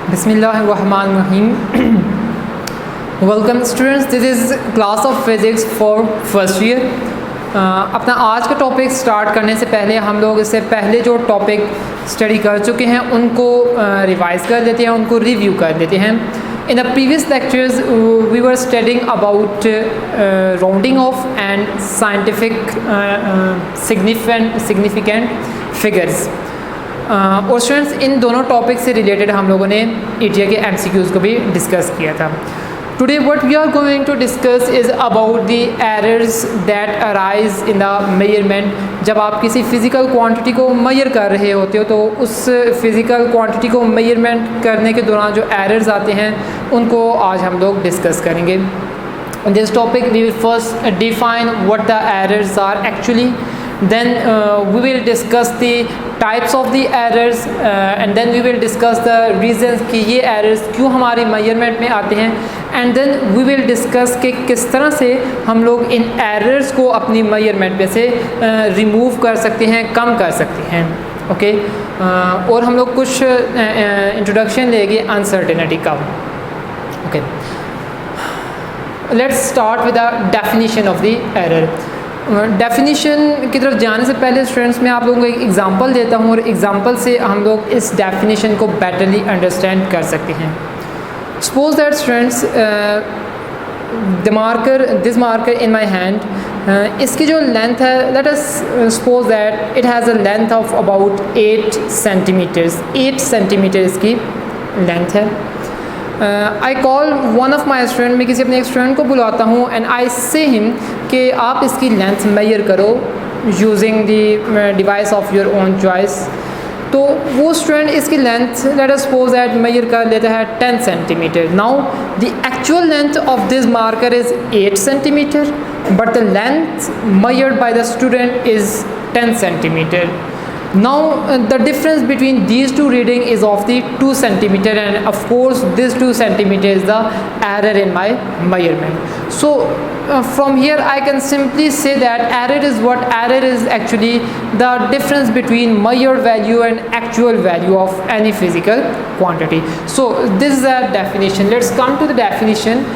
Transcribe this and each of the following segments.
Bismillahirrahmanirrahim. Welcome students, this is class of physics for first year. अपना आज का topic start करने से पहले हम लोग इससे पहले जो टॉपिक स्टडी कर चुके हैं उनको रिवाइज कर लेते हैं, उनको रिव्यू कर लेते हैं. In the previous lectures we were studying about rounding off and scientific significant figures. और स्टूडेंट्स इन दोनों टॉपिक से रिलेटेड हम लोगों ने ईटीए के एमसीक्यूज़ को भी डिस्कस किया था. Today what we are going to discuss is about the errors that arise in the measurement. जब आप किसी फ़िज़िकल क्वांटिटी को मेजर कर रहे होते हो तो उस फ़िज़िकल क्वांटिटी को मेजरमेंट करने के दौरान जो एरर्स आते हैं उनको आज हम लोग डिस्कस करेंगे. In this topic we will first define what the errors are actually, then we will discuss the types of the errors and then we will discuss the reasons कि ये errors क्यों हमारी measurement में आते हैं, and then we will discuss कि किस तरह से हम लोग इन errors को अपनी measurement में से remove कर सकते हैं, कम कर सकते हैं. ओके और हम लोग कुछ introduction लेंगे uncertainty का. Okay let's start with the definition of the error. Definition की तरफ जाने से पहले स्टूडेंट्स मैं आप लोगों को एक एग्जांपल देता हूँ और एग्जांपल से हम लोग इस डेफिनीशन को बेटरली अंडरस्टैंड कर सकते हैं. Suppose that students this marker in my hand, इसकी जो लेंथ है, let us suppose that it has a length of about 8 centimetres. 8 centimetre इसकी लेंथ है. I call one of my student, मैं किसी अपने एक स्टूडेंट को बुलाता हूँ एंड आई से हिम कि आप इसकी लेंथ मेजर करो using the device of your own choice. तो वो स्टूडेंट इसकी length let us suppose that measure कर लेता है 10 centimetre. Now the actual length of this marker is 8 centimetre but the length measured by the student is 10 centimeter. Now the difference between these two reading is of the 2 centimeter and of course this 2 centimeter is the error in my measurement. So from here I can simply say that error is what? Error is actually the difference between measured value and actual value of any physical quantity. So this is a definition. Let's come to the definition.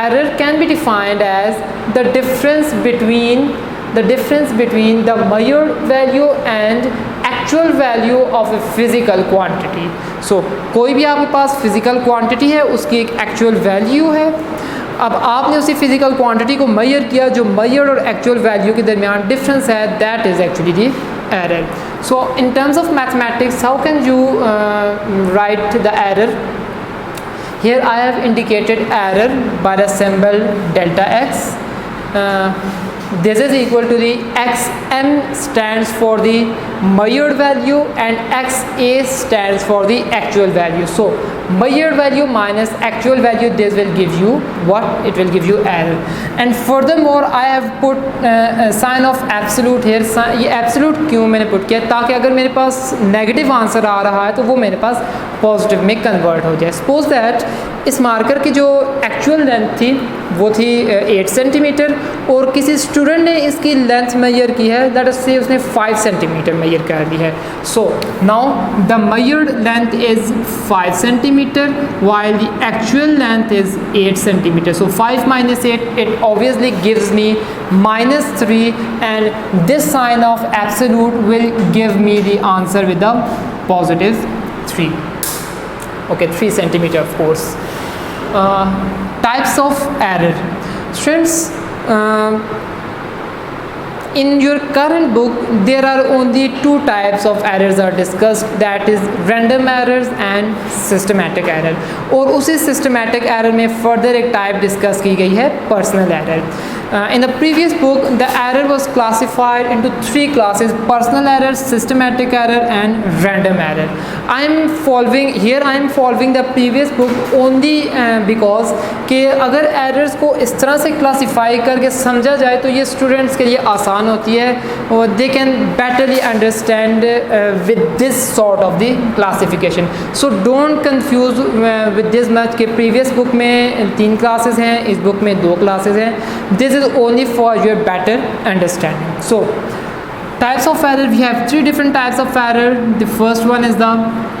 Error can be defined as the difference between the measured value and actual value of a physical quantity. So कोई भी आपके पास physical quantity है, उसकी एक actual value है. अब आपने उसी physical quantity को measure किया, जो measured और actual value के दरमियान difference है, that is actually the error. So in terms of mathematics, how can you write the error? Here I have indicated error by the symbol delta x. This is equal to the xm stands for the measured value and xa stands for the actual value. So measured value minus actual value, this will give you what? It will give you error. And furthermore I have put sign of absolute here. ये absolute क्यों मैंने put किया? ताकि अगर मेरे पास negative answer आ रहा है तो वो मेरे पास पॉजिटिव में कन्वर्ट हो जाए. सपोज दैट इस मार्कर की जो एक्चुअल लेंथ थी वो थी 8 सेंटीमीटर और किसी स्टूडेंट ने इसकी लेंथ मेजर की है, लेट अस से उसने 5 सेंटीमीटर मेजर कर ली है. So now the measured length is 5 centimetre while the actual length is 8 centimeter. So 5 minus 8, it obviously gives me -3 and this sign of absolute will give me the answer with the positive 3. Okay, 3 centimeter of course. Types of error. Students, in your current book there are only 2 types of errors are discussed, that is random errors and systematic error. और उसी systematic error में further एक type discuss की गई है personal error. In the previous book the error was classified into 3 classes: personal error, systematic error and random error. I am following the previous book only because कि अगर errors को इस तरह से classify करके समझा जाए तो ये students के लिए आसान होती है और they can betterly understand with this sort of the classification. So don't confuse with this much कि previous book में 3 classes हैं, इस book में 2 classes हैं. This is only for your better understanding. So Types of error, we have three different types of error. The first one is the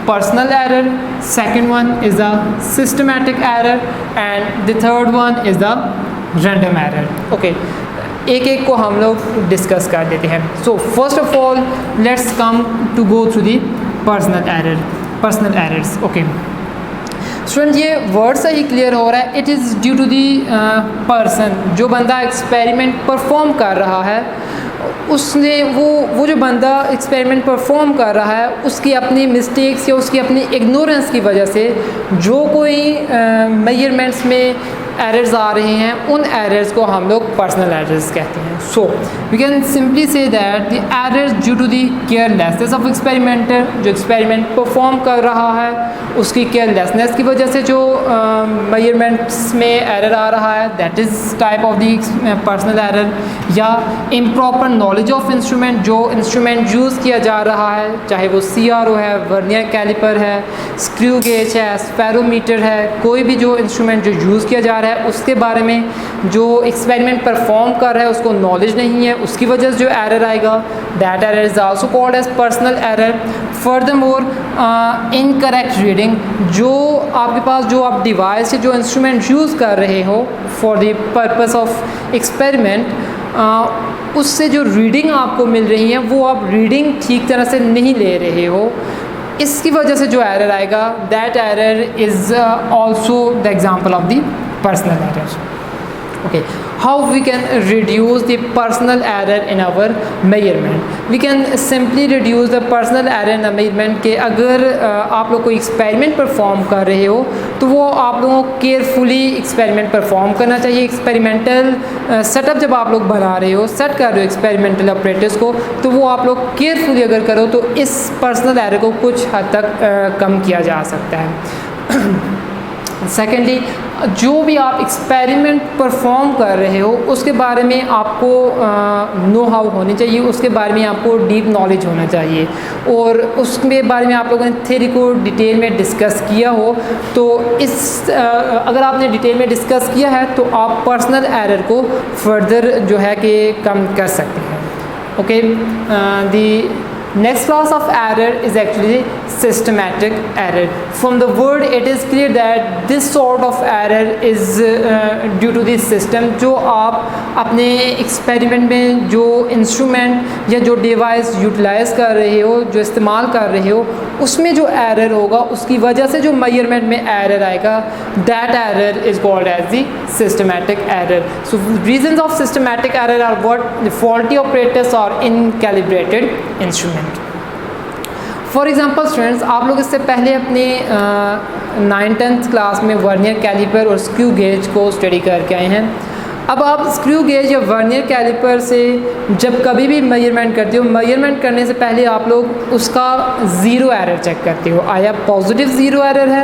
personal error, second one is the systematic error, and the third one is the random error. Okay, एक एक को हम लोग discuss कर देते हैं. So first of all let's come to go through the personal errors. Okay student, ये word से ही क्लियर हो रहा है, it is due to the person. जो बंदा एक्सपेरिमेंट परफॉर्म कर रहा है उसने वो जो बंदा एक्सपेरिमेंट परफॉर्म कर रहा है उसकी अपनी मिस्टेक्स या उसकी अपनी इग्नोरेंस की वजह से जो कोई मेजरमेंट्स में एरर्स आ रहे हैं उन एरर्स को हम लोग पर्सनल एरर्स कहते हैं. So we can simply say that the errors due to the carelessness of experimenter. जो एक्सपेरिमेंट परफॉर्म कर रहा है उसकी केयरलेसनेस की वजह से जो मेजरमेंट्स में एरर आ रहा है, that is type of the personal error. या इम्प्रॉपर नॉलेज ऑफ इंस्ट्रूमेंट, जो इंस्ट्रूमेंट यूज़ किया जा रहा है, चाहे वो CRO है, वर्नियर कैलिपर है, स्क्रू गेज है, स्पेरोमीटर है, कोई भी जो इंस्ट्रूमेंट जो यूज़ किया जा रहा है उसके बारे में जो एक्सपेरिमेंट परफॉर्म कर रहा है उसको नॉलेज नहीं है, उसकी वजह से जो एरर आएगा, that error is also called as personal error. Furthermore incorrect reading, जो आपके पास जो आप डिवाइस से जो इंस्ट्रूमेंट यूज़ कर रहे हो for the purpose of experiment, उससे जो रीडिंग आपको मिल रही है वो आप रीडिंग ठीक तरह से नहीं ले रहे हो, इसकी वजह से जो एरर आएगा, that error is also the example of the personal error. Okay, how we can reduce the personal error in our measurement? We can simply reduce the personal error in a measurement के अगर आप लोग कोई experiment perform कर रहे हो तो वो आप लोगों को केयरफुली एक्सपेरिमेंट परफॉर्म करना चाहिए. एक्सपेरिमेंटल सेटअप जब आप लोग बना रहे हो, सेट कर रहे हो एक्सपेरिमेंटल ऑपरेटर्स को, तो वो आप लोग केयरफुली अगर करो तो इस पर्सनल एरर को कुछ हद तक कम किया जा सकता है. सेकेंडली, जो भी आप एक्सपेरिमेंट परफॉर्म कर रहे हो उसके बारे में आपको नो हाउ होनी चाहिए, उसके बारे में आपको डीप नॉलेज होना चाहिए, और उसके बारे में आप लोगों ने थ्योरी को डिटेल में डिस्कस किया हो. तो अगर आपने डिटेल में डिस्कस किया है तो आप पर्सनल एरर को फर्दर जो है कि कम कर सकते हैं. Okay, the next class of error is actually systematic error. From the word it is clear that this sort of error is due to the system. जो आप अपने एक्सपेरिमेंट में जो इंस्ट्रूमेंट या जो डिवाइस यूटिलाइज कर रहे हो, जो इस्तेमाल कर रहे हो, उसमें जो एरर होगा उसकी वजह से जो मेजरमेंट में एरर आएगा, that error is called as the systematic error. So reasons of systematic error are what? Faulty operators और incalibrated instrument. For example students, आप लोग इससे पहले अपने 9th-10th क्लास में वर्नियर कैलिपर और स्क्रू गेज को स्टडी करके आए हैं. अब आप स्क्रू गेज या वर्नियर कैलिपर से जब कभी भी मेजरमेंट करते हो, मेजरमेंट करने से पहले आप लोग उसका ज़ीरो एरर चेक करते हो, आया पॉजिटिव ज़ीरो एरर है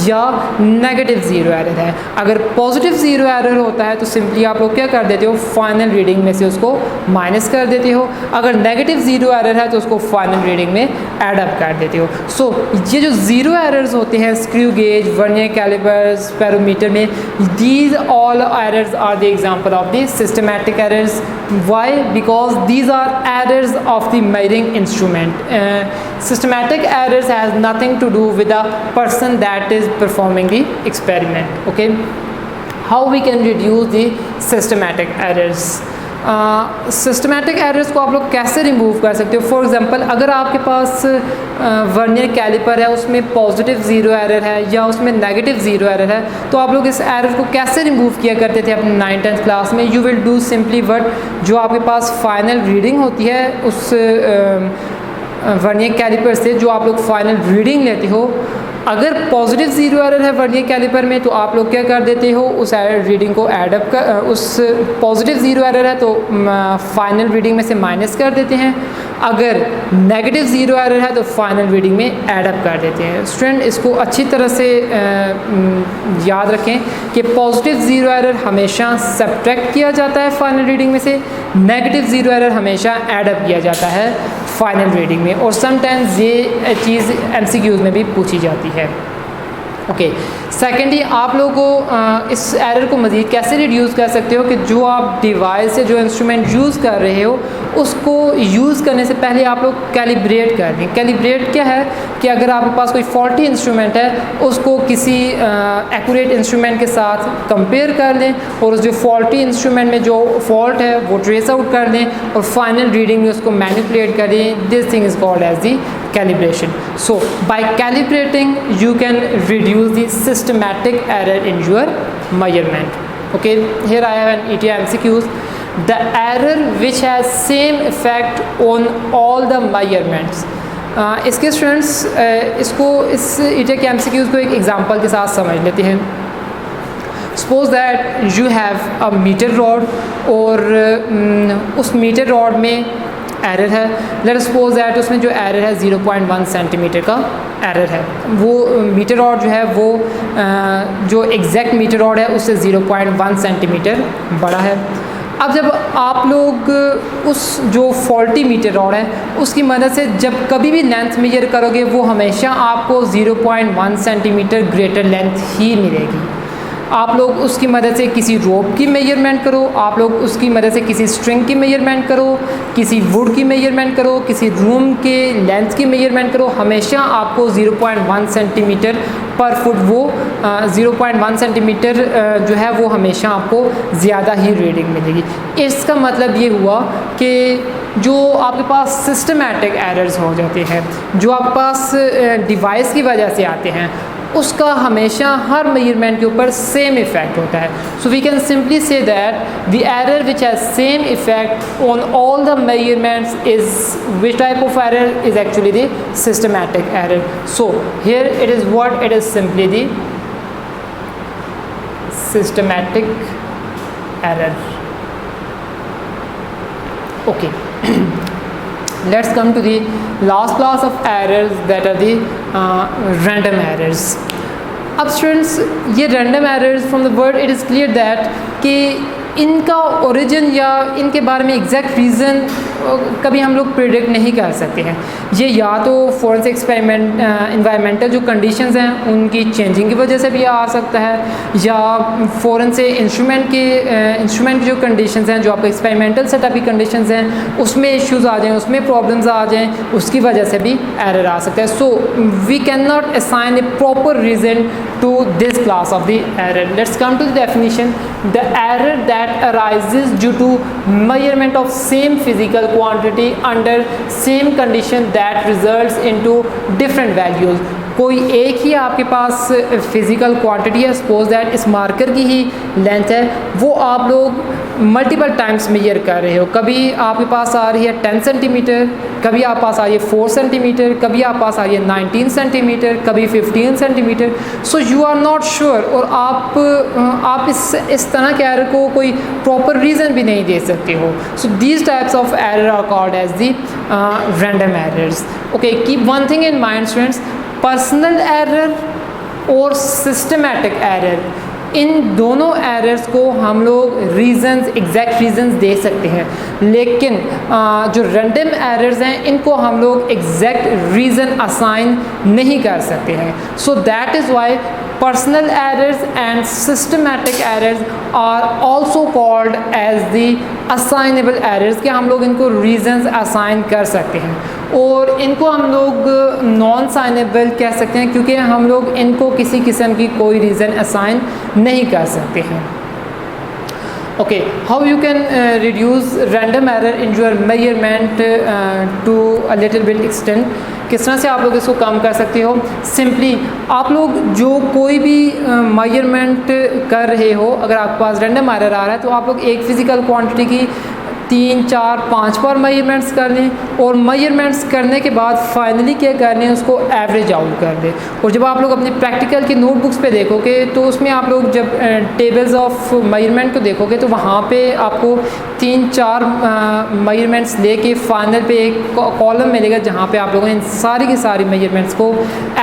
या नेगेटिव ज़ीरो एरर है. अगर पॉजिटिव ज़ीरो एरर होता है तो सिंपली आप लोग क्या कर देते हो, फाइनल रीडिंग में से उसको माइनस कर देते हो. अगर नेगेटिव ज़ीरो एरर है तो उसको फाइनल रीडिंग में ऐड अप कर देते हो. सो ये जो ज़ीरो एरर्स होते हैं screw gauge, vernier caliper, spherometer में, these all errors are the example of the systematic errors. Why? Because these are errors of the measuring instrument. Systematic errors has nothing to do with the person that is performing the experiment. Okay, how we can reduce the systematic errors? Systematic errors को आप लोग कैसे remove कर सकते हो? For example, अगर आपके पास vernier caliper है, उसमें पॉजिटिव ज़ीरो एरर है या उसमें नेगेटिव ज़ीरो एरर है, तो आप लोग इस एरर को कैसे रिमूव किया करते थे अपने 9th-10th क्लास में? You will do simply what, जो आपके पास फाइनल रीडिंग होती है उस वर्नियर कैलिपर से जो आप लोग फाइनल रीडिंग लेते हो, अगर पॉजिटिव ज़ीरो एरर है वर्नियर कैलिपर में तो आप लोग क्या कर देते हो, उस रीडिंग को ऐड अप कर, उस पॉजिटिव ज़ीरो एरर है तो फाइनल रीडिंग में से माइनस कर देते हैं. अगर नेगेटिव ज़ीरो एरर है तो फाइनल रीडिंग में ऐड अप कर देते हैं. स्टूडेंट, इसको अच्छी तरह से याद रखें कि पॉजिटिव ज़ीरो एरर हमेशा सब्ट्रैक्ट किया जाता है फाइनल रीडिंग में से, नेगेटिव ज़ीरो एरर हमेशा ऐड अप किया जाता है फाइनल रीडिंग में, और समटाइम्स ये चीज़ MCQs में भी पूछी जाती है. ओके, सेकेंडली आप लोगों को इस एरर को मज़ीद कैसे रिड्यूस कर सकते हो कि जो आप डिवाइस या जो इंस्ट्रूमेंट यूज़ कर रहे हो उसको यूज़ करने से पहले आप लोग कैलिब्रेट कर लें। कैलिब्रेट क्या है कि अगर आपके पास कोई फॉल्टी इंस्ट्रूमेंट है उसको किसी एक्यूरेट इंस्ट्रूमेंट के साथ कंपेयर कर लें और उस जो फॉल्टी इंस्ट्रूमेंट में जो फॉल्ट है वो ट्रेस आउट कर लें और फाइनल रीडिंग में उसको मैनिपुलेट करें। This thing is called as the calibration. So by calibrating you can reduce the systematic error in your measurement. Okay, here I have an ETI MCQs. The error which has same effect on all the measurements. इसके students इसको इस ETI के MCQs को एक example के साथ समझ लेते हैं। Suppose that you have a meter rod और उस मीटर रॉड में एरर है। लेट सपोज दैट उसमें जो एरर है 0.1 सेंटीमीटर का एरर है। वो मीटर रॉड जो है वो जो एग्जैक्ट मीटर रॉड है उससे 0.1 सेंटीमीटर बड़ा है। अब जब आप लोग उस जो फॉल्टी मीटर रॉड है उसकी मदद से जब कभी भी लेंथ मेजर करोगे वो हमेशा आपको 0.1 सेंटीमीटर ग्रेटर लेंथ ही मिलेगी। आप लोग उसकी मदद से किसी रोप की मेजरमेंट करो, आप लोग उसकी मदद से किसी स्ट्रिंग की मेजरमेंट करो, किसी वुड की मेजरमेंट करो, किसी रूम के लेंथ की मेजरमेंट करो, हमेशा आपको 0.1 सेंटीमीटर पर फुट वो 0.1 सेंटीमीटर जो है वो हमेशा आपको ज़्यादा ही रीडिंग मिलेगी। इसका मतलब ये हुआ कि जो आपके पास सिस्टमेटिक एरर्स हो जाते हैं, जो आपके पास डिवाइस की वजह से आते हैं, उसका हमेशा हर मेजरमेंट के ऊपर सेम इफेक्ट होता है। So we can simply say that the error which has same effect on all the measurements is which type of error is actually the systematic error. So here it is what it is simply the systematic error. Okay, let's come to the last class of errors that are the random errors. अब students ये random errors from the word it is clear that कि इनका origin या इनके बारे में exact reason कभी हम लोग प्रिडिक्ट नहीं कर सकते हैं। ये या तो फोरेंसिक एक्सपेरिमेंट इन्वायरमेंटल जो कंडीशंस हैं उनकी चेंजिंग की वजह से भी आ सकता है, या फोरेंसिक इंस्ट्रूमेंट की जो कंडीशंस हैं, जो आपके एक्सपेरिमेंटल सेटअप की कंडीशंस हैं उसमें इश्यूज़ आ जाएँ, उसमें प्रॉब्लम्स आ जाएँ, उसकी वजह से भी एरर आ सकता है। So we can not assign a proper reason to this class of the error. Let's come to the definition. The error that arises due to measurement of same physical quantity under same condition that results into different values. कोई एक ही आपके पास physical quantity है, suppose that इस marker की ही length है, वो आप लोग मल्टीपल टाइम्स मेजर कर रहे हो। कभी आपके पास आ रही है 10 सेंटीमीटर, कभी आप पास आ रही है 4 सेंटीमीटर, कभी आप पास आ रही है 19 सेंटीमीटर, कभी 15 centimetre. So you are not sure और आप इस तरह के एरर को कोई प्रॉपर रीज़न भी नहीं दे सकते हो। So these types of error are called as the random errors. Okay, keep one thing in mind students, personal error और सिस्टमेटिक एरर, इन दोनों एरर्स को हम लोग रीज़न्स, एग्जैक्ट रीज़न्स दे सकते हैं, लेकिन जो रैंडम एरर्स हैं इनको हम लोग एग्जैक्ट रीज़न असाइन नहीं कर सकते हैं। So that is why personal errors and systematic errors are also called as the assignable errors, कि हम लोग इनको reasons assign कर सकते हैं और इनको हम लोग नॉन साइनेबल कह सकते हैं क्योंकि हम लोग इनको किसी किस्म की कोई रीज़न असाइन नहीं कर सकते हैं। Okay, how you can reduce random error in your measurement to a little bit extent, किस तरह से आप लोग इसको कम कर सकते हो? सिंपली आप लोग जो कोई भी मेजरमेंट कर रहे हो, अगर आपके पास रैंडम एरर आ रहा है तो आप लोग एक फिज़िकल क्वांटिटी की 3, 4, 5 बार मेजरमेंट्स कर लें और मेजरमेंट्स करने के बाद फाइनली क्या कर लें, उसको एवरेज आउट कर दें। और जब आप लोग अपने प्रैक्टिकल की नोटबुक्स पे देखोगे तो उसमें आप लोग जब टेबल्स ऑफ मेजरमेंट को देखोगे तो वहाँ पे आपको 3, 4 मेजरमेंट्स लेके फाइनल पे एक कॉलम मिलेगा जहाँ पे आप लोगों ने इन सारी की सारी मेजरमेंट्स को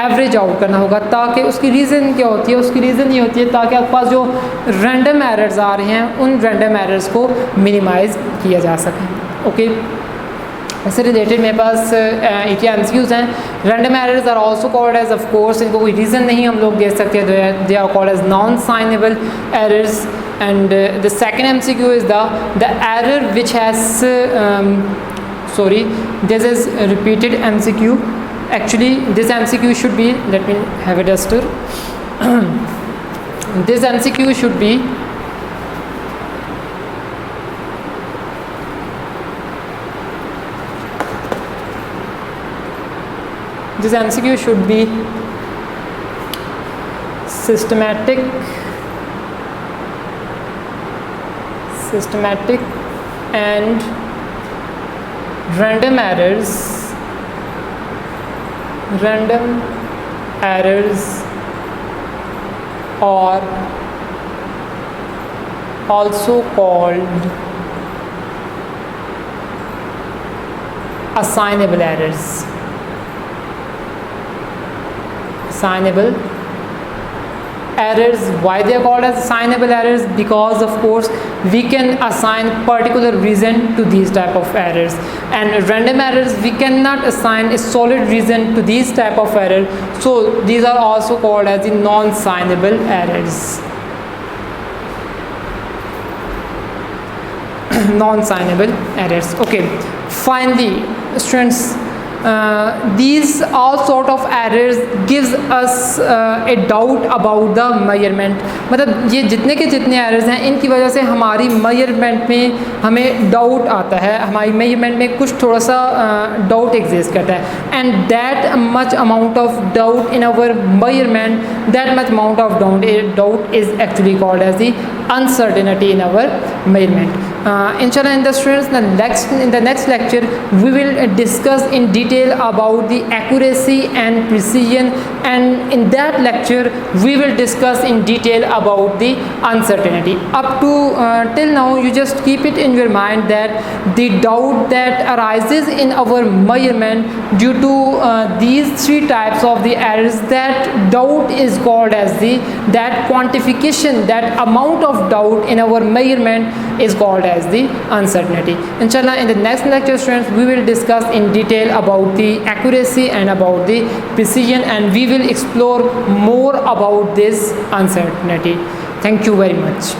एवरेज आउट करना होगा। ताकि उसकी रीज़न क्या होती है? उसकी रीज़न ये होती है ताकि आपके पास जो रैंडम एरर्स आ रहे हैं उन रैंडम एरर्स को मिनिमाइज़ किया जा सके। ओके, इससे रिलेटेड मेरे पास ETMCs हैं. Random errors are also called as, of course इनको कोई रीज़न नहीं हम लोग दे सकते, they are called as non assignable errors. And the second MCQ is the error which has this is a repeated MCQ. Actually this MCQ should be, let me have a duster. This MCQ should be systematic and random errors are also called assignable errors. Why they are called as assignable errors? Because of course we can assign particular reason to these type of errors, and random errors we cannot assign a solid reason to these type of error, so these are also called as the non-signable errors. Non-signable errors. Okay, finally students, these all sort of errors gives us a doubt about the measurement. मतलब ये जितने के जितने errors हैं इनकी वजह से हमारी measurement में हमें doubt आता है, हमारी measurement में कुछ थोड़ा सा doubt exist करता है, and that much amount of doubt in our measurement, that much amount of doubt is actually called as the uncertainty in our measurement. Inshallah, in the next lecture we will discuss in detail about the accuracy and precision, and in that lecture we will discuss in detail about the uncertainty. Up to till now you just keep it in your mind that the doubt that arises in our measurement due to these three types of the errors, that doubt is called as that quantification, that amount of doubt in our measurement is called as the uncertainty. Inshallah, in the next lecture students we will discuss in detail about the accuracy and about the precision, and we will explore more about this uncertainty. Thank you very much.